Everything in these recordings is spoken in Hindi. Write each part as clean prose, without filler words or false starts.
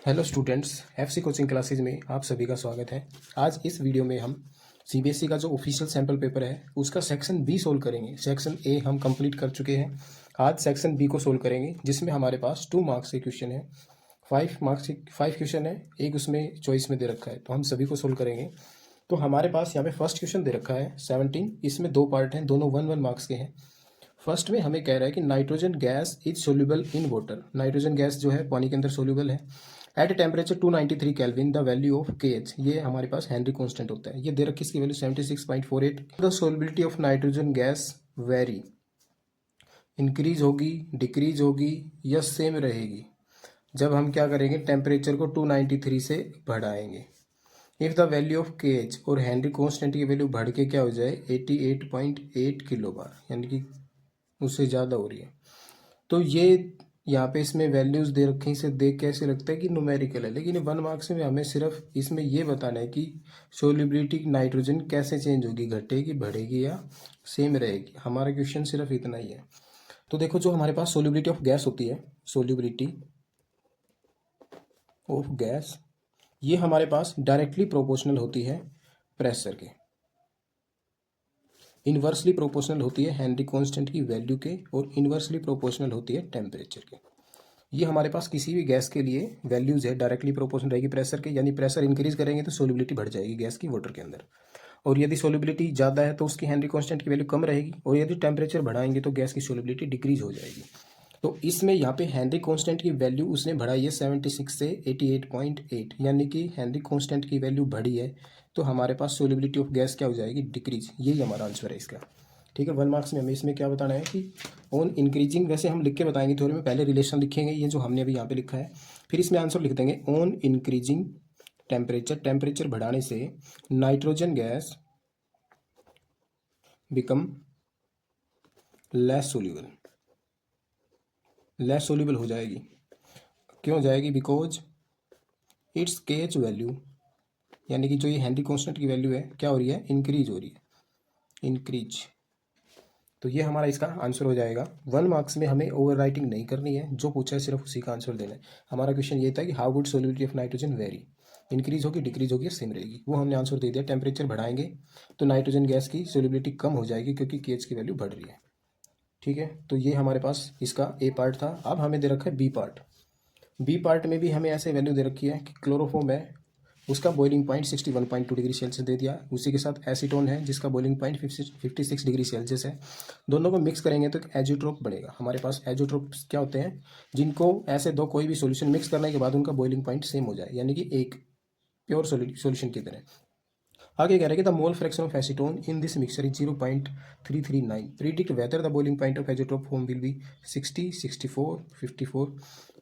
Hello students, FC coaching classes में आप सभी का स्वागत है। आज इस वीडियो में हम सीबीएसई का जो ऑफिशियल सैम्पल पेपर है उसका सेक्शन बी सोल्व करेंगे। सेक्शन ए हम कंप्लीट कर चुके हैं, आज सेक्शन बी को सोल्व करेंगे जिसमें हमारे पास 2 मार्क्स के क्वेश्चन है, 5 मार्क्स के 5 क्वेश्चन है, एक उसमें चॉइस में दे रखा है तो हम सभी को सोल्व करेंगे। तो हमारे पास यहाँ पे फर्स्ट क्वेश्चन दे रखा है 17, इसमें 2 पार्ट हैं, दोनों 1 1 मार्क्स के हैं। फर्स्ट में हमें कह रहा है कि nitrogen gas is soluble in water. Nitrogen gas जो है पानी के अंदर सोल्यूबल है at temperature 293 kelvin. The value of के एच, ये हमारे पास हेनरी कांस्टेंट होता है, ये दे रखी, इसकी value 76.48। The solubility of nitrogen gas very, increase होगी, डिक्रीज होगी या सेम रहेगी जब हम क्या करेंगे, टेम्परेचर को 293 से बढ़ाएंगे। इफ़ द वैल्यू ऑफ के एच और हेनरी कांस्टेंट की वैल्यू बढ़ के क्या हो जाए 88.8 किलो बार, यानी कि उससे ज़्यादा हो रही है। तो ये यहाँ पे इसमें वैल्यूज़ दे रखी, इसे देख के ऐसे लगता है कि न्यूमेरिकल है, लेकिन 1 मार्क्स में हमें सिर्फ इसमें ये बताना है कि सोल्युबिलिटी नाइट्रोजन कैसे चेंज होगी, घटेगी, बढ़ेगी या सेम रहेगी। हमारा क्वेश्चन सिर्फ इतना ही है। तो देखो, जो हमारे पास सोल्युबिलिटी ऑफ गैस होती है, सोल्युबिलिटी ऑफ गैस, ये हमारे पास डायरेक्टली प्रोपोर्शनल होती है प्रेशर के, इन्वर्सली प्रोपोर्शनल होती है हेनरी कांस्टेंट की वैल्यू के, और इन्वर्सली प्रोपोर्शनल होती है टेम्परेचर के। ये हमारे पास किसी भी गैस के लिए वैल्यूज है, डायरेक्टली प्रोपोर्शनल रहेगी प्रेशर के, यानी प्रेशर इंक्रीज करेंगे तो सोल्युबिलिटी बढ़ जाएगी गैस की वाटर के अंदर, और यदि सोल्युबिलिटी ज़्यादा है तो उसकी हेनरी कांस्टेंट की वैल्यू कम रहेगी, और यदि टेम्परेचर बढ़ाएंगे तो गैस की सोल्युबिलिटी डिक्रीज हो जाएगी। तो इसमें यहाँ पे हेनरी कांस्टेंट की वैल्यू उसने बढ़ाई है 76 से 88.8, यानी कि हेनरी कांस्टेंट की वैल्यू बढ़ी है, तो हमारे पास सोल्युबिलिटी ऑफ गैस क्या हो जाएगी, डिक्रीज। यही हमारा आंसर है इसका। ठीक है, 1 मार्क्स में हमें इसमें क्या बताना है कि ऑन इंक्रीजिंग, वैसे हम लिख के बताएंगे थ्योरी में, पहले रिलेशन लिखेंगे ये जो हमने अभी यहाँ पे लिखा है, फिर इसमें आंसर लिख देंगे ऑन इंक्रीजिंग टेम्परेचर, टेम्परेचर बढ़ाने से nitrogen gas become less soluble, less soluble हो जाएगी। क्यों हो जाएगी, बिकॉज इट्स के एच वैल्यू, यानी कि जो ये हेनरी कांस्टेंट की वैल्यू है क्या हो रही है, इंक्रीज हो रही है, इंक्रीज। तो ये हमारा इसका आंसर हो जाएगा। 1 मार्क्स में हमें ओवर राइटिंग नहीं करनी है, जो पूछा है सिर्फ उसी का आंसर देना है। हमारा क्वेश्चन ये था कि how would solubility of nitrogen very, increase होगी, डिक्रीज होगी, सेम रहेगी, वो हमने आंसर दे दिया। टेम्परेचर बढ़ाएंगे तो नाइट्रोजन गैस की सोल्युबिलिटी कम हो जाएगी क्योंकि केएच की वैल्यू बढ़ रही है। ठीक है, तो ये हमारे पास इसका ए पार्ट था। अब हमें दे रखा है बी पार्ट। बी पार्ट में भी हमें ऐसे वैल्यू दे रखी है कि क्लोरोफॉर्म है, उसका बॉइलिंग पॉइंट 61.2 डिग्री सेल्सियस दे दिया, उसी के साथ एसीटोन है जिसका बॉइलिंग पॉइंट 56 डिग्री सेल्सियस है। दोनों को मिक्स करेंगे तो एजोट्रोप बनेगा। हमारे पास एजोट्रोप क्या होते हैं, जिनको ऐसे दो कोई भी सॉल्यूशन मिक्स करने के बाद उनका बॉइलिंग पॉइंट सेम हो जाए, यानी कि एक प्योर सॉल्यूशन की तरह। आगे कह रहे हैं कि the mole fraction of acetone in this mixture is 0.339, predict whether the boiling point of azeotrope form will be 60, 64, 54।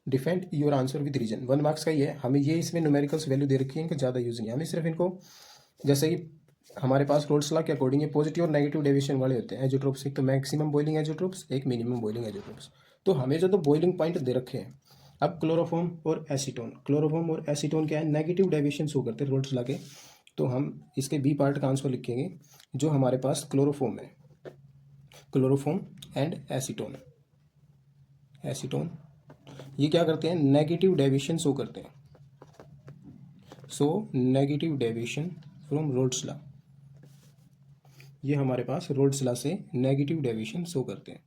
Defend your answer with reason. 1 marks का ही है, हमें ये इसमें न्यूमेरिकल्स वैल्यू दे रखी है, इनका ज़्यादा यूज़ नहीं है, हमें सिर्फ इनको, जैसे कि हमारे पास रोल्स लॉ के अकॉर्डिंग ये पॉजिटिव और नेगेटिव डेविएशन वाले होते हैं एजोट्रोप्स, एक तो मैक्सिमम बॉइलिंग एजोट्रोप्स, एक मिनिमम बॉइलिंग एजोट्रोप्स। तो हमें जो तो बॉइलिंग पॉइंट दे रखे हैं। अब क्लोरोफॉर्म और एसीटोन, क्लोरोफॉर्म और एसीटोन क्या है, नेगेटिव डेविएशन शो करते हैं रोल्स लॉ के, तो हम इसके बी पार्ट का आंसर लिखेंगे। जो हमारे पास क्लोरोफॉर्म है, क्लोरोफॉर्म एंड एसीटोन, एसीटोन ये क्या करते हैं, नेगेटिव डेविएशन शो करते हैं। So negative deviation from roles law, ये हमारे पास रोल्स लॉ से नेगेटिव डेविएशन शो करते हैं।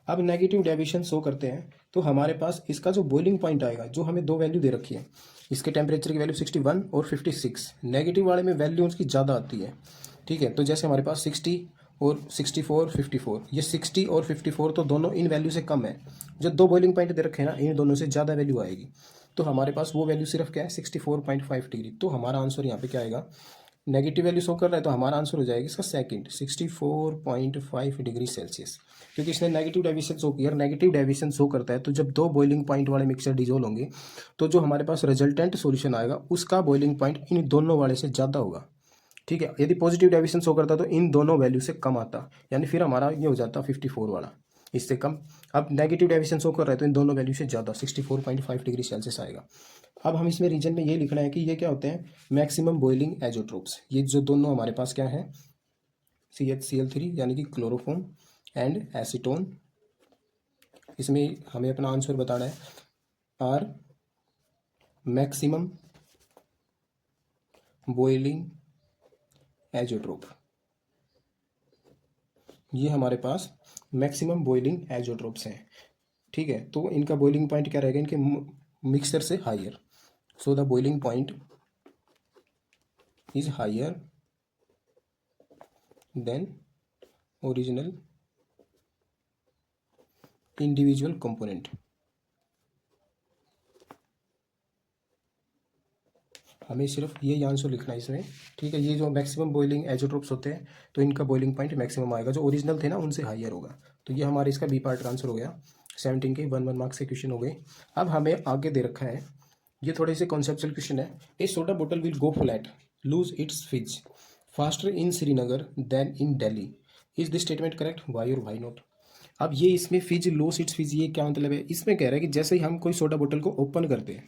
अब नेगेटिव डेविएशन शो करते हैं तो हमारे पास इसका जो बॉइलिंग पॉइंट आएगा, जो हमें दो वैल्यू दे रखी है, इसके टेम्परेचर की वैल्यू 61 और 56, नेगेटिव वाले में वैल्यू उसकी ज़्यादा आती है। ठीक है, तो जैसे हमारे पास 60 और 64, 54, ये 60 और 54 तो दोनों इन वैल्यू से कम है। जो दो बॉइलिंग पॉइंट दे रखे हैं ना, इन दोनों से ज़्यादा वैल्यू आएगी, तो हमारे पास वो वैल्यू सिर्फ क्या है, 64.5 डिग्री। तो हमारा आंसर यहाँ पे क्या आएगा, नेगेटिव वैल्यू शो कर रहा है तो हमारा आंसर हो जाएगा इसका सेकंड, 64.5 डिग्री सेल्सियस, क्योंकि इसने नेगेटिव डेविएशन शो किया। नेगेटिव डेविएशन शो करता है तो जब दो बॉइलिंग पॉइंट वाले मिक्सचर डिजोल्व होंगे तो जो हमारे पास रिजल्टेंट सॉल्यूशन आएगा उसका बॉइलिंग पॉइंट इन दोनों वाले से ज़्यादा होगा। ठीक है, यदि पॉजिटिव डेविएशन शो करता तो इन दोनों वैल्यू से कम आता, यानी फिर हमारा ये हो जाता 54 वाला, इससे कम। अब नेगेटिव डेविएशन शो कर रहा है तो इन दोनों वैल्यू से ज़्यादा 64.5 डिग्री सेल्सियस आएगा। अब हम इसमें रीजन में ये लिखना है कि ये क्या होते हैं, मैक्सिमम बॉइलिंग एजोट्रोप्स। ये जो दोनों हमारे पास क्या है, CHCl3 यानी कि क्लोरोफॉर्म एंड एसीटोन। इसमें हमें अपना आंसर बताना है, आर मैक्सिमम बॉइलिंग एजोट्रोप, ये हमारे पास मैक्सिमम बॉइलिंग एजोट्रोप्स हैं। ठीक है, तो इनका बॉइलिंग पॉइंट क्या रहेगा इनके मिक्सचर से higher, so the boiling point is higher than original individual component. हमें सिर्फ ये आंसर लिखना है इसमें। ठीक है, ये जो मैक्सिमम बॉइलिंग एजोट्रोप्स होते हैं तो इनका बॉइलिंग पॉइंट मैक्सिमम आएगा, जो ओरिजिनल थे ना उनसे हायर होगा। तो ये हमारे इसका बी पार्ट का आंसर हो गया। 17 के 1 1 मार्क्स के क्वेश्चन हो गए। अब हमें आगे दे रखा है, ये थोड़े से कॉन्सेप्चुअल क्वेश्चन है। ए सोडा बोतल will go flat lose its fizz faster in Srinagar than in Delhi, is this statement correct, why और वाई नॉट। अब ये इसमें फिज लूज इट्स फिज, ये क्या मतलब है, इसमें कह रहा है कि जैसे ही हम कोई सोडा बोतल को ओपन करते हैं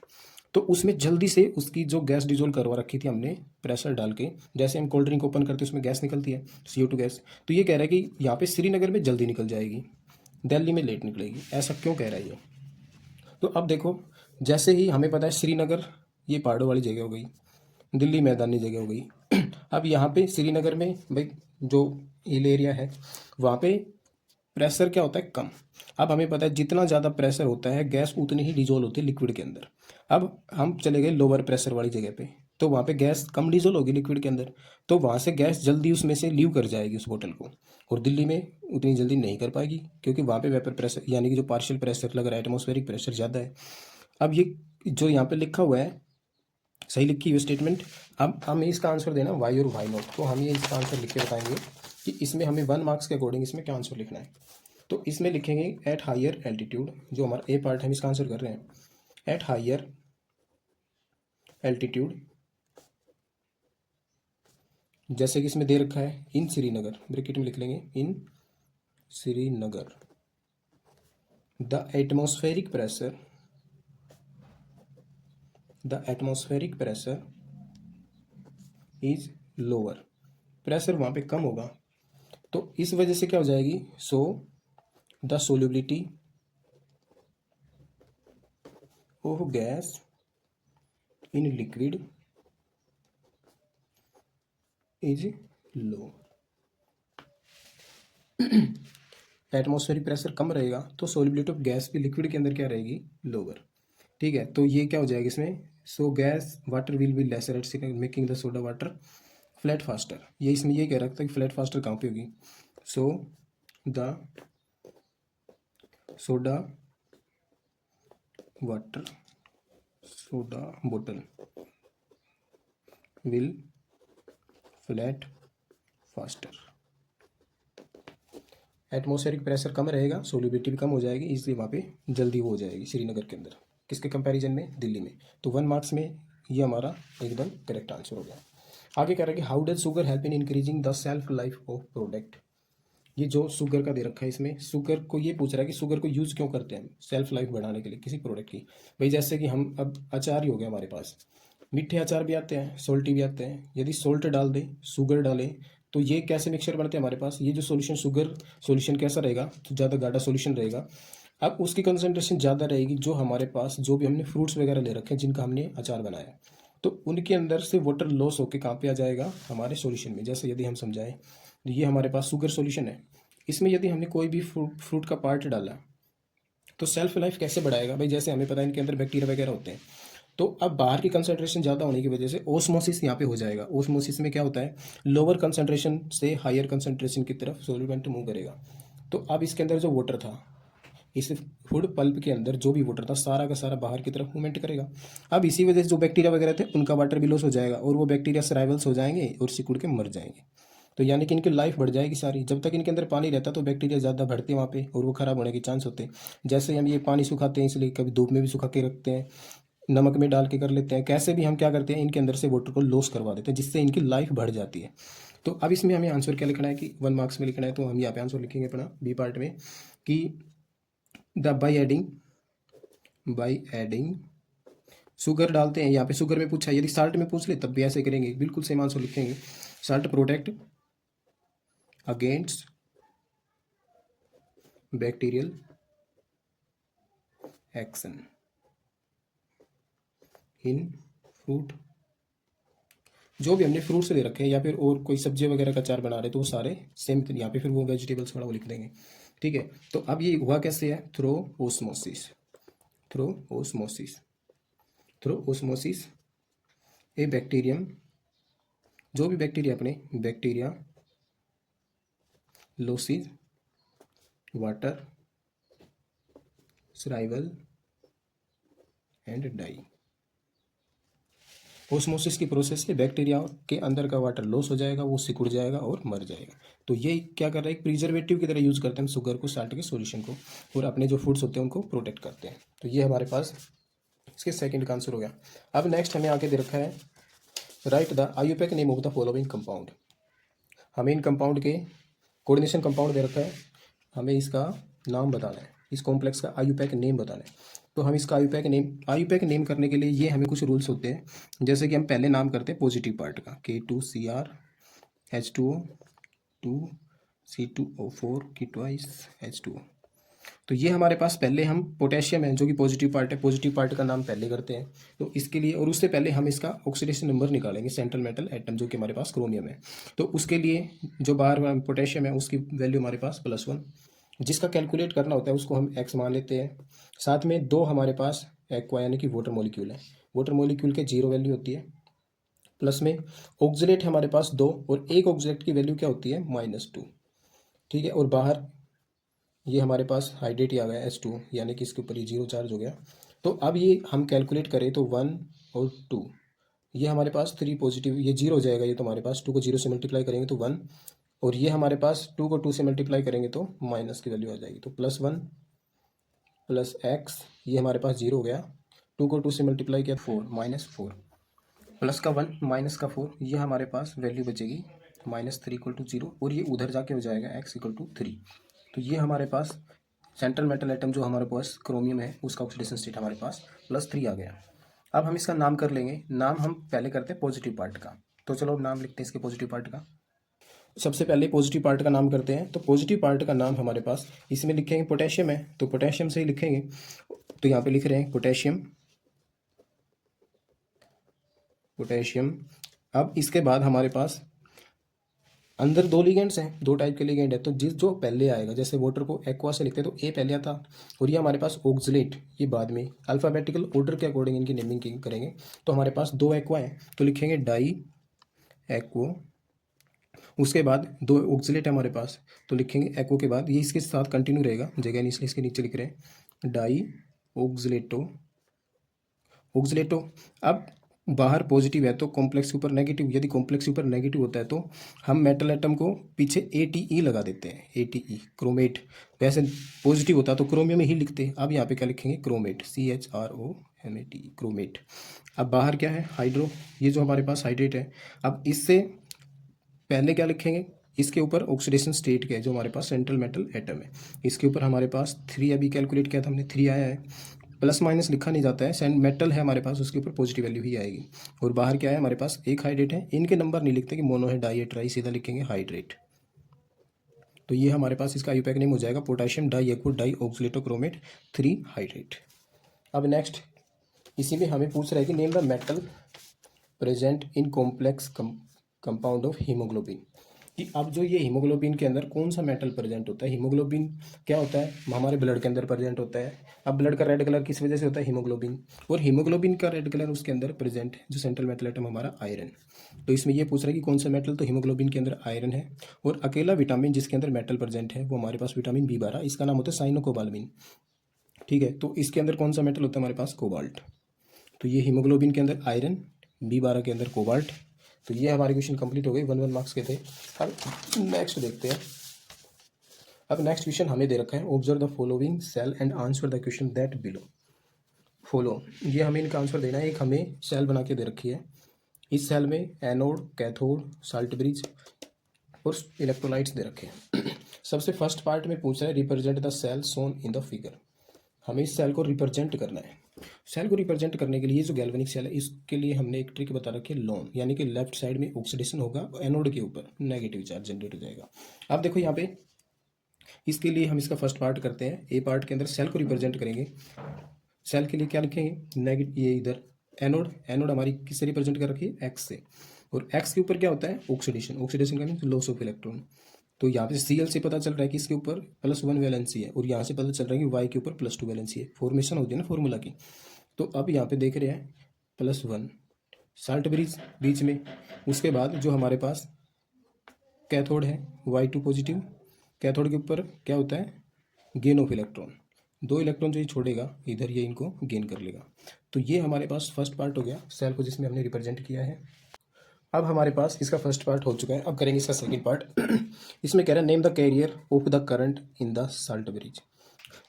तो उसमें जल्दी से उसकी जो गैस डिजोल्व करवा रखी थी हमने प्रेशर डाल के, जैसे हम कोल्ड ड्रिंक ओपन करते हैं उसमें गैस निकलती है CO2 गैस, तो ये कह रहा है कि यहाँ पे श्रीनगर में जल्दी निकल जाएगी, दिल्ली में लेट निकलेगी। ऐसा क्यों कह रहा है ये? तो अब देखो, जैसे ही हमें पता है श्रीनगर ये पहाड़ों वाली जगह हो गई, दिल्ली मैदानी जगह हो गई। अब यहाँ पे श्रीनगर में भाई जो हिल एरिया है वहाँ पे प्रेशर क्या होता है, कम। अब हमें पता है जितना ज़्यादा प्रेशर होता है गैस उतनी ही डिजोल्व होती है लिक्विड के अंदर। अब हम चले गए लोअर प्रेशर वाली जगह पे, तो वहाँ पे गैस कम डिजोल्व होगी लिक्विड के अंदर, तो वहाँ से गैस जल्दी उसमें से लीव कर जाएगी उस बोतल को। और दिल्ली में उतनी जल्दी नहीं कर पाएगी क्योंकि वहाँ पे वेपर प्रेशर यानी कि जो पार्शियल प्रेशर लग रहा है, एटमॉस्फेरिक प्रेशर ज़्यादा है। अब ये जो यहाँ पे लिखा हुआ है सही लिखी हुई स्टेटमेंट। अब हमें इसका आंसर देना वाई और वाई नॉट, तो हम ये इसका आंसर लिख के बताएंगे कि इसमें हमें 1 मार्क्स के अकॉर्डिंग इसमें क्या आंसर लिखना है। तो इसमें लिखेंगे एट हायर एल्टीट्यूड, जो हमारा ए पार्ट है हम इसका आंसर कर रहे हैं, एट हायर एल्टीट्यूड, जैसे कि इसमें दे रखा है इन श्रीनगर, ब्रैकेट में लिख लेंगे in Srinagar, the atmospheric pressure, the atmospheric pressure is lower, pressure वहाँ पे कम होगा, तो इस वजह से क्या हो जाएगी, so the solubility of gas in liquid is low. Atmospheric pressure कम रहेगा तो सोल्युबिलिटी ऑफ गैस भी लिक्विड के अंदर क्या रहेगी, लोअर। ठीक है, तो ये क्या हो जाएगा इसमें, सो gas water will be lesser eight making the soda water flat faster, ये इसमें ये कह रखा था कि फ्लैट फास्टर कहाँ पे होगी, so the soda water soda बोतल will flat faster. Atmospheric pressure कम रहेगा, सोल्युबिलिटी भी कम हो जाएगी, इसलिए वहाँ पे जल्दी वो हो जाएगी श्रीनगर के अंदर, किसके कंपैरिजन में, दिल्ली में। तो 1 मार्क्स में ये हमारा एकदम करेक्ट आंसर हो गया। आगे कह रहा है कि how does sugar help in increasing the self life of product. ये जो शुगर का दे रखा है इसमें, शुगर को ये पूछ रहा है कि शुगर को यूज़ क्यों करते हैं सेल्फ लाइफ बढ़ाने के लिए किसी प्रोडक्ट की। भाई जैसे कि हम अब अचार ही हो गया हमारे पास, मीठे अचार भी आते हैं, सोल्टी भी आते हैं, यदि सोल्ट डाल दें, शुगर डालें, तो ये कैसे मिक्सचर बनते हैं हमारे पास, ये जो सॉल्यूशन शुगर सॉल्यूशन कैसा रहेगा, तो ज़्यादा गाढ़ा सॉल्यूशन रहेगा। अब उसकी कंसनट्रेशन ज़्यादा रहेगी, जो हमारे पास जो भी हमने फ्रूट्स वगैरह ले रखे हैं जिनका हमने अचार बनाया, तो उनके अंदर से वाटर लॉस होकर कहाँ पे आ जाएगा, हमारे सॉल्यूशन में। जैसे यदि हम समझाएं, ये हमारे पास शुगर सॉल्यूशन है, इसमें यदि हमने कोई भी फ्रूट का पार्ट डाला तो सेल्फ लाइफ कैसे बढ़ाएगा, भाई जैसे हमें पता है इनके अंदर बैक्टीरिया वगैरह होते हैं, तो अब बाहर की कंसंट्रेशन ज़्यादा होने की वजह से ओस्मोसिस यहाँ पे हो जाएगा। ओस्मोसिस में क्या होता है, लोअर कंसंट्रेशन से हायर कंसंट्रेशन की तरफ सॉल्यूमेंट मूव करेगा। तो अब इसके अंदर जो वाटर था, इस फूड पल्प के अंदर जो भी वाटर था सारा का सारा बाहर की तरफ मूवमेंट करेगा। अब इसी वजह से जो बैक्टीरिया वगैरह थे उनका वाटर भी लॉस हो जाएगा और वो बैक्टीरिया सराइवल्स हो जाएंगे और सिकुड़ के मर जाएंगे। तो यानी कि इनकी लाइफ बढ़ जाएगी सारी। जब तक इनके अंदर पानी रहता तो बैक्टीरिया ज़्यादा बढ़ते हैं वहाँ पे और वो ख़राब होने के चांस होते हैं। जैसे हम ये पानी सुखाते हैं, इसलिए कभी धूप में भी सुखा के रखते हैं, नमक में डाल के कर लेते हैं, कैसे भी हम क्या करते हैं इनके अंदर से वाटर को लॉस करवा देते हैं, जिससे इनकी लाइफ बढ़ जाती है। तो अब इसमें हमें आंसर क्या लिखना है कि 1 मार्क्स में लिखना है, तो हम यहाँ पे आंसर लिखेंगे अपना बी पार्ट में कि द बाई एडिंग शुगर डालते हैं। यहाँ पे शुगर में पूछा, यदि साल्ट में पूछ ले तब भी ऐसे करेंगे, बिल्कुल सेम आंसर लिखेंगे। Salt protect against bacterial action in fruit, जो भी हमने फ्रूट्स ले रखे हैं या फिर और कोई सब्जी वगैरह का अचार बना रहे तो वो सारे सेम, यहाँ पे फिर वो वेजिटेबल्स वाला वो लिख देंगे। ठीक है, तो अब ये हुआ कैसे है, through osmosis. Through osmosis, through osmosis a bacterium, जो भी बैक्टीरिया अपने bacteria loses water survival and die. Osmosis की प्रोसेस से बैक्टीरिया के अंदर का वाटर लॉस हो जाएगा, वो सिकुड़ जाएगा और मर जाएगा। तो ये क्या कर रहा है, एक प्रिजर्वेटिव की तरह यूज़ करते हैं हम शुगर को, साल्ट के सॉल्यूशन को, और अपने जो फूड्स होते हैं उनको प्रोटेक्ट करते हैं। तो ये हमारे पास इसके सेकंड का आंसर हो गया। अब नेक्स्ट हमें आगे दे रखा है, right the IUPAC name of the following compound. हमें इन कंपाउंड के कोऑर्डिनेशन कंपाउंड दे रखा है, हमें इसका नाम बताना है, इस कॉम्प्लेक्स का आईयूपैक नेम बताना है। तो हम इसका आईयूपैक नेम करने के लिए ये हमें कुछ रूल्स होते हैं, जैसे कि हम पहले नाम करते हैं पॉजिटिव पार्ट का, K2Cr H2O 2C2O4 की ट्वाइस H2O। तो ये हमारे पास पहले हम पोटेशियम है जो कि पॉजिटिव पार्ट है, पॉजिटिव पार्ट का नाम पहले करते हैं। तो इसके लिए, और उससे पहले हम इसका ऑक्सीडेशन नंबर निकालेंगे, सेंट्रल मेटल एटम जो कि हमारे पास क्रोमियम है। तो उसके लिए जो बाहर पोटेशियम है उसकी वैल्यू हमारे पास +1, जिसका कैलकुलेट करना होता है उसको हम x मान लेते हैं। साथ में 2 हमारे पास एक्वा यानी कि वाटर मॉलिक्यूल है, वाटर मॉलिक्यूल के 0 वैल्यू होती है। प्लस में ऑक्सीलेट है हमारे पास 2, और एक ऑक्सीलेट की वैल्यू क्या होती है, -2। ठीक है, और बाहर ये हमारे पास हाइड्रेट ही आ गया H2, यानी कि इसके ऊपर ये 0 चार्ज हो गया। तो अब ये हम कैलकुलेट करें तो 1 और 2, ये हमारे पास 3 पॉजिटिव, ये 0 हो जाएगा, ये तो हमारे पास 2 को 0 से मल्टीप्लाई करेंगे तो 1, और ये हमारे पास 2 को 2 से मल्टीप्लाई करेंगे तो माइनस की वैल्यू आ जाएगी। तो +1 प्लस एक्स, ये हमारे पास 0 हो गया, 2 को 2 से मल्टीप्लाई किया 4, -4, प्लस का 1 माइनस का 4, ये हमारे पास वैल्यू बचेगी -3 = 0, और ये उधर जाके हो जाएगा x = 3। तो ये हमारे पास सेंट्रल मेटल एटम जो हमारे पास क्रोमियम है उसका ऑक्सीडेशन स्टेट हमारे पास +3 आ गया। अब हम इसका नाम कर लेंगे, नाम हम पहले करते हैं पॉजिटिव पार्ट का। तो चलो अब नाम लिखते हैं इसके पॉजिटिव पार्ट का। सबसे पहले पॉजिटिव पार्ट का नाम करते हैं। तो पॉजिटिव पार्ट का नाम हमारे पास इसमें लिखेंगे पोटेशियम है, तो पोटेशियम से ही लिखेंगे। तो यहाँ पे लिख रहे हैं पोटेशियम, पोटेशियम। अब इसके बाद हमारे पास अंदर 2 लिगेंड्स हैं, 2 टाइप के लिगेंड है। तो जो पहले आएगा, जैसे वाटर को एक्वा से लिखते हैं तो ए पहले आता, और ये हमारे पास ऑक्सलेट ये बाद में, अल्फ़ाबेटिकल ऑर्डर के अकॉर्डिंग इनकी नेमिंग करेंगे। तो हमारे पास 2 एक्वा हैं तो लिखेंगे डाई एक्वो। उसके बाद 2 ऑक्सलेट है हमारे पास तो लिखेंगे एक्वो के बाद, ये इसके साथ कंटिन्यू रहेगा, जगह नहीं इसलिए इसके नीचे लिख रहे हैं डाई ऑक्सलेटो, ऑक्सलेटो। अब बाहर पॉजिटिव है तो कॉम्प्लेक्स के ऊपर नेगेटिव, यदि कॉम्प्लेक्स के ऊपर नेगेटिव होता है तो हम मेटल एटम को पीछे ATE लगा देते हैं, ATE क्रोमेट। वैसे पॉजिटिव होता तो क्रोमियम ही लिखते, अब यहाँ पे क्या लिखेंगे, क्रोमेट, CHROMAT क्रोमेट। अब बाहर क्या है, हाइड्रो, ये जो हमारे पास हाइड्रेट है। अब इससे पहले क्या लिखेंगे, इसके ऊपर ऑक्सीडेशन स्टेट क्या है, जो हमारे पास सेंट्रल मेटल एटम है, इसके ऊपर हमारे पास 3 अभी कैलकुलेट किया था हमने, 3 आया है। प्लस माइनस लिखा नहीं जाता है, सेंट मेटल है हमारे पास, उसके ऊपर पॉजिटिव वैल्यू ही आएगी। और बाहर क्या है हमारे पास, एक हाइड्रेट है, इनके नंबर नहीं लिखते कि मोनो है, डाई है, ट्राई, सीधा लिखेंगे हाइड्रेट। तो ये हमारे पास इसका आईयूपैक नेम हो जाएगा पोटेशियम डाई एक्वो डाई ऑक्सीलेटोक्रोमेट 3 हाइड्रेट। अब नेक्स्ट इसी में हमें पूछ रहा है कि name the metal present in complex compound of haemoglobin, कि अब जो ये हीमोग्लोबिन के अंदर कौन सा मेटल प्रेजेंट होता है। हीमोग्लोबिन क्या होता है, हमारे ब्लड के अंदर प्रेजेंट होता है। अब ब्लड का रेड कलर किस वजह से होता है, हीमोग्लोबिन, और हीमोग्लोबिन का रेड कलर उसके अंदर प्रेजेंट है जो सेंट्रल मेटल एटम हमारा आयरन। तो इसमें ये पूछ रहा है कि कौन सा मेटल, तो हीमोग्लोबिन के अंदर आयरन है। और अकेला विटामिन जिसके अंदर मेटल प्रेजेंट है वो हमारे पास विटामिन B12, इसका नाम होता है साइनोकोबालमिन। ठीक है, तो इसके अंदर कौन सा मेटल होता है हमारे पास, कोबाल्ट। तो ये हीमोग्लोबिन के अंदर आयरन, B12 के अंदर कोबाल्ट। तो ये हमारे क्वेश्चन कंप्लीट हो गए, 1 मार्क्स के थे। अब नेक्स्ट देखते हैं। अब नेक्स्ट क्वेश्चन हमें दे रखा है, observe the following cell and answer the question that below follow. ये हमें इनका आंसर देना है। एक हमें सेल बना के दे रखी है, इस सेल में एनोड, कैथोड, साल्ट ब्रिज और इलेक्ट्रोलाइट्स दे रखे हैं। सबसे फर्स्ट पार्ट में पूछ रहा है, represent the cell shown in the figure. हमें इस सेल को रिप्रेजेंट करना है। सेल को रिप्रेजेंट करने के लिए जो गैल्वेनिक सेल है इसके लिए हमने एक ट्रिक बता रखी है, लोन, यानी कि लेफ्ट साइड में ऑक्सीडेशन होगा, एनोड के ऊपर नेगेटिव चार्ज जनरेट हो जाएगा। अब देखो यहाँ पे इसके लिए हम इसका फर्स्ट पार्ट करते हैं। ए पार्ट के अंदर सेल को रिप्रेजेंट करेंगे। सेल के लिए क्या लिखेंगे, नेगेटिव, ये इधर एनोड, एनोड हमारी किससे रिप्रेजेंट कर रखी है, एक्स से, और एक्स के ऊपर क्या होता है, ऑक्सीडेशन, ऑक्सीडेशन का मीन्स लॉस ऑफ इलेक्ट्रॉन। तो यहाँ पे Cl से पता चल रहा है कि इसके ऊपर +1 वैलेंसी है, और यहाँ से पता चल रहा है कि Y के ऊपर +2 वैलेंसी है, फॉर्मेशन होती है ना फॉर्मूला की। तो अब यहाँ पे देख रहे हैं +1 साल्ट ब्रिज बीच में, उसके बाद जो हमारे पास कैथोड है Y2 पॉजिटिव, कैथोड के ऊपर क्या होता है, गेन ऑफ इलेक्ट्रॉन, 2 इलेक्ट्रॉन जो ये छोड़ेगा इधर, ये इनको गेन कर लेगा। तो ये हमारे पास फर्स्ट पार्ट हो गया सेल को जिसमें हमने रिप्रेजेंट किया है। अब हमारे पास इसका फर्स्ट पार्ट हो चुका है, अब करेंगे इसका सेकंड पार्ट। इसमें कह रहा है name the carrier of the current in the salt bridge.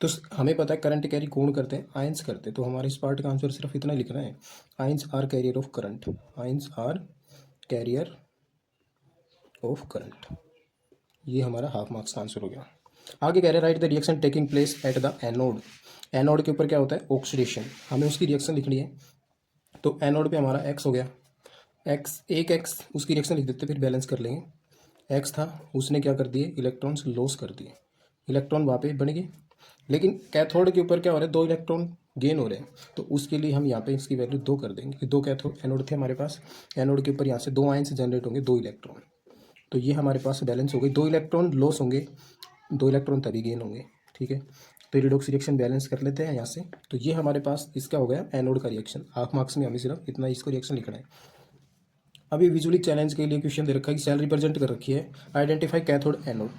तो हमें पता है करंट कैरी कौन करते हैं, आयंस करते हैं। तो हमारे इस पार्ट का आंसर सिर्फ इतना लिखना है, ions are carrier of current, ions are carrier of current. ये हमारा हाफ मार्क्स का आंसर हो गया। आगे कह रहे हैं right the reaction taking place at the anode. Anode के ऊपर क्या होता है, ऑक्सीडेशन, हमें उसकी रिएक्शन लिखनी है। तो एनोड पे हमारा एक्स हो गया, एक्स, एक एक्स उसकी रिएक्शन लिख देते, फिर बैलेंस कर लेंगे। एक्स था, उसने क्या कर दिए, इलेक्ट्रॉन्स लॉस कर दिए, इलेक्ट्रॉन वहाँ पे बन गए। लेकिन कैथोड के ऊपर क्या हो रहा है, 2 इलेक्ट्रॉन गेन हो रहे हैं। तो उसके लिए हम यहाँ पे इसकी वैल्यू 2 कर देंगे कि 2 कैथोड एनोड थे हमारे पास, एनोड के ऊपर यहाँ से 2 आयंस जनरेट होंगे, 2 इलेक्ट्रॉन। तो ये हमारे पास बैलेंस हो गई, 2 इलेक्ट्रॉन लॉस होंगे, 2 इलेक्ट्रॉन तभी गेन होंगे, ठीक है। तो रिडॉक्स रिएक्शन बैलेंस कर लेते हैं यहाँ से। तो ये हमारे पास इसका हो गया एनोड का रिएक्शन। हाफ मार्क्स में हमें सिर्फ इतना इसको रिएक्शन लिखना है। अभी विजुअली चैलेंज के लिए क्वेश्चन दे रखा है कि सेल रिप्रेजेंट कर रखी है, आइडेंटिफाई कैथोड एनोड।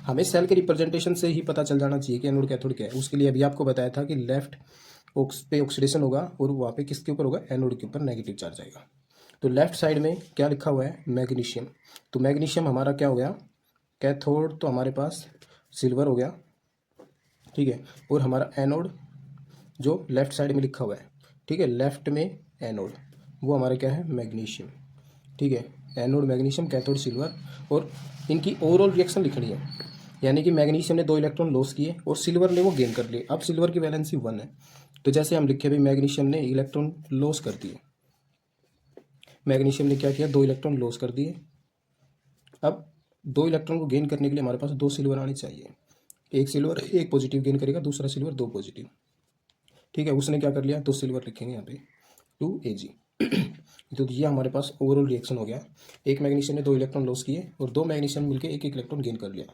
हमें सेल के रिप्रेजेंटेशन से ही पता चल जाना चाहिए कि एनोड कैथोड क्या है। उसके लिए अभी आपको बताया था कि लेफ्ट पे ऑक्सीडेशन होगा और वहाँ पे किसके ऊपर होगा, एनोड के ऊपर नेगेटिव चार्ज आएगा। तो लेफ्ट साइड में क्या लिखा हुआ है, मैग्नीशियम। तो मैग्नीशियम हमारा क्या हो गया, कैथोड तो हमारे पास सिल्वर हो गया, ठीक है। और हमारा एनोड जो लेफ्ट साइड में लिखा हुआ है, ठीक है, लेफ्ट में एनोड, वो हमारा क्या है, मैग्नीशियम, ठीक है। एनोड मैग्नीशियम, कैथोड सिल्वर, और इनकी ओवरऑल रिएक्शन लिखनी है। यानी कि मैग्नीशियम ने 2 इलेक्ट्रॉन लॉस किए और सिल्वर ने वो गेन कर लिए। अब सिल्वर की वैलेंसी 1 है, तो जैसे हम लिखे भाई मैग्नीशियम ने इलेक्ट्रॉन लॉस कर दिए, मैग्नीशियम ने क्या किया, 2 इलेक्ट्रॉन लॉस कर दिए। अब 2 इलेक्ट्रॉन को गेन करने के लिए हमारे पास 2 सिल्वर आने चाहिए, एक सिल्वर एक पॉजिटिव गेन करेगा, दूसरा सिल्वर 2 पॉजिटिव, ठीक है। उसने क्या कर लिया, 2 सिल्वर लिखेंगे यहाँ पे, 2 Ag। तो ये हमारे पास ओवरऑल रिएक्शन हो गया, एक मैग्नीशियम ने 2 इलेक्ट्रॉन लॉस किए और 2 मैग्नीशियम मिलकर एक इलेक्ट्रॉन गेन कर लिया।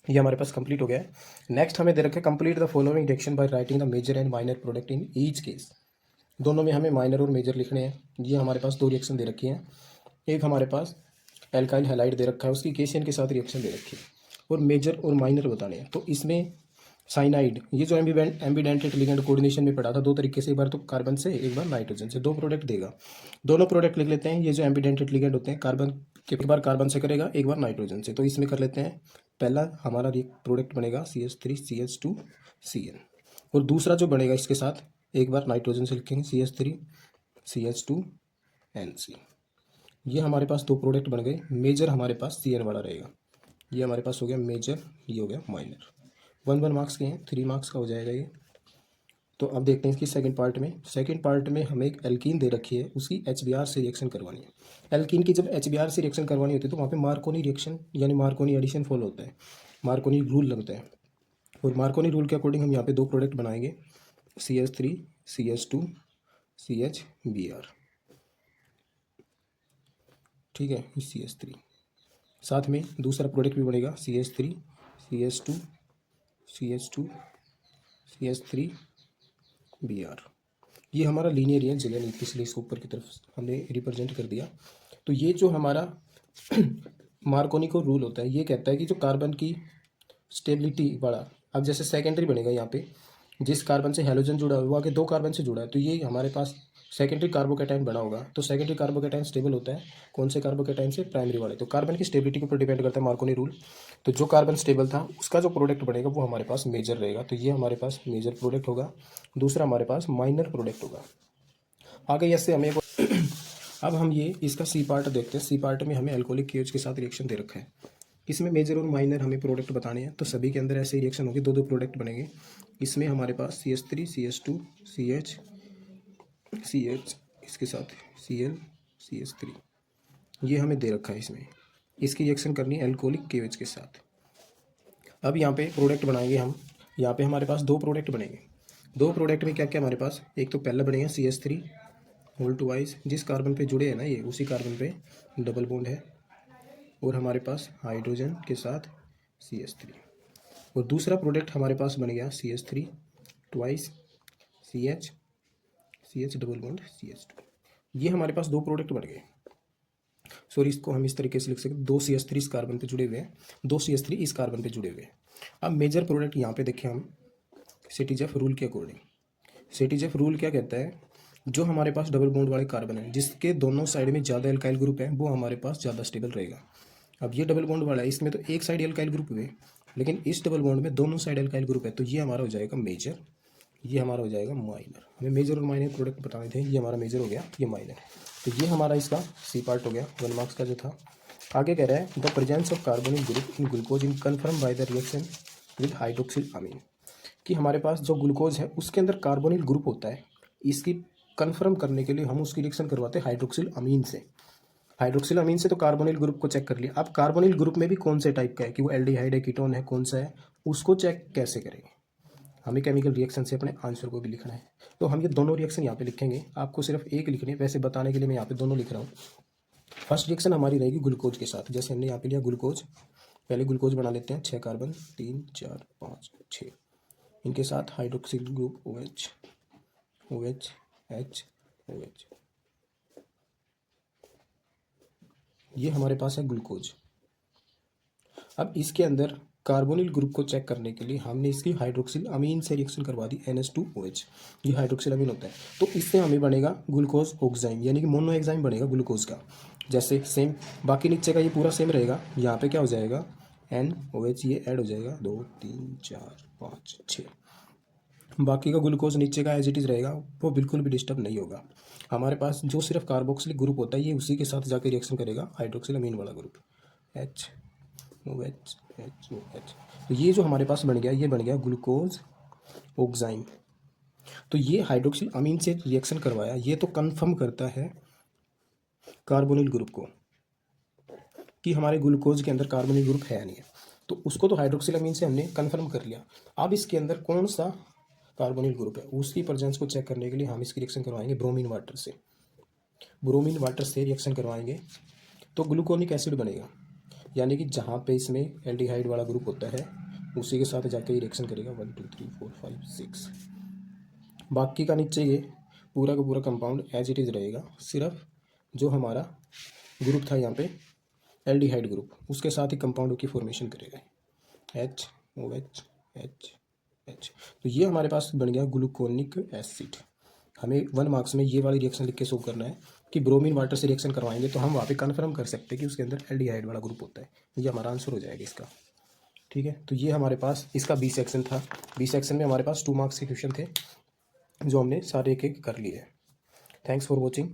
ये हमारे पास कंप्लीट हो गया है। नेक्स्ट हमें दे रखा है complete the following reaction by writing the major and minor product in each case. दोनों में हमें माइनर और मेजर लिखने हैं। ये हमारे पास 2 रिएक्शन दे रखी हैं। एक हमारे पास एल्काइल हैलाइड दे रखा है, उसकी केशियन के साथ रिएक्शन दे रखी है, और मेजर और माइनर बताने हैं। तो इसमें साइनाइड, ये जो एम्बीडेंटेड लिगेंड कोऑर्डिनेशन में पढ़ा था 2 तरीके से, एक बार तो कार्बन से एक बार नाइट्रोजन से, 2 प्रोडक्ट देगा। दोनों प्रोडक्ट लिख लेते हैं। ये जो एम्बीडेंटेड लिगेंड होते हैं, कार्बन के एक बार कार्बन से करेगा, एक बार नाइट्रोजन से। तो इसमें कर लेते हैं, पहला हमारा प्रोडक्ट बनेगा CH3CH2Cl, और दूसरा जो बनेगा इसके साथ एक बार नाइट्रोजन से लिखेंगे CH3CH2NC। ये हमारे पास 2 प्रोडक्ट बन गए। मेजर हमारे पास CN वाला रहेगा। ये हमारे पास हो गया मेजर, ये हो गया माइनर। 1 मार्क्स के हैं, 3 मार्क्स का हो जाएगा ये। तो अब देखते हैं इसकी सेकंड पार्ट में। सेकंड पार्ट में हमें एक एल्कीन दे रखी है, उसकी HBr से रिएक्शन करवानी है। एल्कीन की जब HBr से रिएक्शन करवानी होती है तो वहाँ पे मार्कोनी रिएक्शन यानी मार्कोनी एडिशन फॉलो होता है, मार्कोनी रूल लगता है। और मार्कोनी रूल के अकॉर्डिंग हम यहाँ पे 2 प्रोडक्ट बनाएंगे, CH3CH2CHBr, ठीक है, CH3। साथ में दूसरा प्रोडक्ट भी बनेगा CH3CH2CH3Br। ये हमारा लीनियर है, जगह नहीं, इसलिए इसको ऊपर की तरफ हमने रिप्रेजेंट कर दिया। तो ये जो हमारा मार्कोनी को रूल होता है, ये कहता है कि जो कार्बन की स्टेबिलिटी वाला, अब जैसे सेकेंडरी बनेगा यहाँ पे, जिस कार्बन से हैलोजन जुड़ा हुआ के 2 कार्बन से जुड़ा है, तो ये हमारे पास सेकेंडरी कार्बोकैटायन बना होगा। तो सेकेंडरी कार्बोकैटायन स्टेबल होता है कौन से कार्बोकैटायन से, प्राइमरी वाले। तो कार्बन की स्टेबिलिटी के ऊपर डिपेंड करता है मार्कोनी रूल। तो जो कार्बन स्टेबल था उसका जो प्रोडक्ट बनेगा वो हमारे पास मेजर रहेगा। तो ये हमारे पास मेजर प्रोडक्ट होगा, दूसरा हमारे पास माइनर प्रोडक्ट होगा। आगे ऐसे हमें अब हम ये इसका सी पार्ट देखते हैं। सी पार्ट में हमें अल्कोहलिक KOH के साथ रिएक्शन दे रखा है। इसमें मेजर और माइनर हमें प्रोडक्ट बताने हैं, तो सभी के अंदर ऐसे रिएक्शन होगी, 2 प्रोडक्ट बनेंगे। इसमें हमारे पास CH3CH2CH इसके साथ ClCH3, ये हमें दे रखा है। इसमें इसकी रिएक्शन करनी है अल्कोहलिक KOH के साथ। अब यहाँ पे प्रोडक्ट बनाएंगे हम। यहाँ पे हमारे पास 2 प्रोडक्ट बनेंगे। दो प्रोडक्ट में क्या क्या हमारे पास, एक तो पहला बनेगा CH3 होल टू वाइज, जिस कार्बन पे जुड़े हैं ना ये उसी कार्बन पे डबल बॉन्ड है, और हमारे पास हाइड्रोजन के साथ CH3। और दूसरा प्रोडक्ट हमारे पास बन गया CH3 twice CH double bond CH2। ये हमारे पास दो प्रोडक्ट बन गए। सॉरी, इसको हम इस तरीके से लिख सकते हैं, दो CH3 इस कार्बन पे जुड़े हुए हैं, दो CH3 इस कार्बन पे जुड़े हुए हैं। अब मेजर प्रोडक्ट यहाँ पे देखें हम, सिटीजेफ रूल के अकॉर्डिंग। सिटीजेफ रूल क्या कहता है, जो हमारे पास डबल बॉन्ड वाले कार्बन है जिसके दोनों साइड में ज़्यादा एल्काइल ग्रुप है वो हमारे पास ज़्यादा स्टेबल रहेगा। अब ये डबल बॉन्ड वाला है, इसमें तो एक साइड एल्काइल ग्रुप हुए, लेकिन इस डबल बॉन्ड में दोनों साइड एल्काइल ग्रुप है, तो ये हमारा हो जाएगा मेजर, ये हमारा हो जाएगा माइनर। हमें मेजर और माइनर प्रोडक्ट बताने थे, ये हमारा मेजर हो गया, ये माइनर। तो ये हमारा इसका सी पार्ट हो गया, 1 मार्क्स का जो था। आगे कह रहा है the presence of carbonyl group in glucose in confirm by the reaction with hydroxyl amine, कि हमारे पास जो ग्लूकोज है उसके अंदर कार्बोनिल ग्रुप होता है, इसकी कन्फर्म करने के लिए हम उसकी रिएक्शन करवाते हैं हाइड्रोक्सिल अमीन से। हाइड्रोक्सिल अमीन से तो कार्बोनिल ग्रुप को चेक कर लिया, अब कार्बोनिल ग्रुप में भी कौन से टाइप का है, कि वो एल्डिहाइड है, कीटोन है, कौन सा है, उसको चेक कैसे करेंगे, हमें केमिकल रिएक्शन से अपने आंसर को भी लिखना है। तो हम ये दोनों रिएक्शन यहाँ पे लिखेंगे, आपको सिर्फ एक लिखनी है, वैसे बताने के लिए मैं यहाँ पे दोनों लिख रहा हूँ। फर्स्ट रिएक्शन हमारी रहेगी ग्लूकोज के साथ, जैसे हमने यहाँ पे लिया ग्लूकोज, पहले ग्लूकोज बना लेते हैं, 6 कार्बन 3 4 5 6, इनके साथ hydroxyl group OH OH H OH, ये हमारे पास है ग्लूकोज। अब इसके अंदर कार्बोनिल ग्रुप को चेक करने के लिए हमने इसकी हाइड्रोक्सिल अमीन से रिएक्शन करवा दी, NH2OH, ये हाइड्रोक्सिल अमीन होता है। तो इससे हमें बनेगा ग्लूकोज ऑक्साइम, यानी कि मोनो एग्जाइम बनेगा ग्लूकोज का। जैसे सेम बाकी नीचे का ये पूरा सेम रहेगा, यहाँ पे क्या हो जाएगा NOH, ये ऐड हो जाएगा 2 3 4 5 6, बाकी का ग्लूकोज नीचे का एज इट इज़ रहेगा, वो बिल्कुल भी डिस्टर्ब नहीं होगा। हमारे पास जो सिर्फ कार्बोक्सिलिक ग्रुप होता है ये उसी के साथ जाकर रिएक्शन करेगा, हाइड्रोक्सिल अमीन वाला ग्रुप HOH HOH। तो ये जो हमारे पास बन गया, ये बन गया ग्लूकोज ऑक्साइम। तो ये हाइड्रोक्सिल अमीन से रिएक्शन करवाया, ये तो कंफर्म करता है कार्बोनिल ग्रुप को कि हमारे ग्लूकोज के अंदर कार्बोनिल ग्रुप है नहीं है, तो उसको तो हाइड्रोक्सिल अमीन से हमने कंफर्म कर लिया। अब इसके अंदर कौन सा कार्बोनिल ग्रुप है उसकी प्रेजेंस को चेक करने के लिए हम इसकी रिएक्शन करवाएंगे ब्रोमीन वाटर से, ब्रोमीन वाटर से रिएक्शन करवाएंगे तो ग्लूकोनिक एसिड बनेगा, यानी कि जहाँ पे इसमें एल्डिहाइड वाला ग्रुप होता है उसी के साथ जाके ये रिएक्शन करेगा 1 2 3 4 5 6। बाकी का नीचे ये पूरा का पूरा कंपाउंड एज इट इज़ रहेगा, सिर्फ जो हमारा ग्रुप था यहाँ पे एल्डिहाइड ग्रुप, उसके साथ ही कंपाउंडों की फॉर्मेशन करेगा HOH H। तो ये हमारे पास बन गया ग्लूकोनिक एसिड। हमें 1 मार्क्स में ये वाली रिएक्शन लिख के शो करना है कि ब्रोमीन वाटर से रिएक्शन करवाएंगे तो हम वहाँ पे कन्फर्म कर सकते हैं कि उसके अंदर एल्डिहाइड वाला ग्रुप होता है, ये हमारा आंसर हो जाएगा इसका। ठीक है, तो ये हमारे पास इसका बी सेक्शन था। बी सेक्शन में हमारे पास 2 मार्क्स के क्वेश्चन थे जो हमने सारे एक एक कर लिए। Thanks for watching.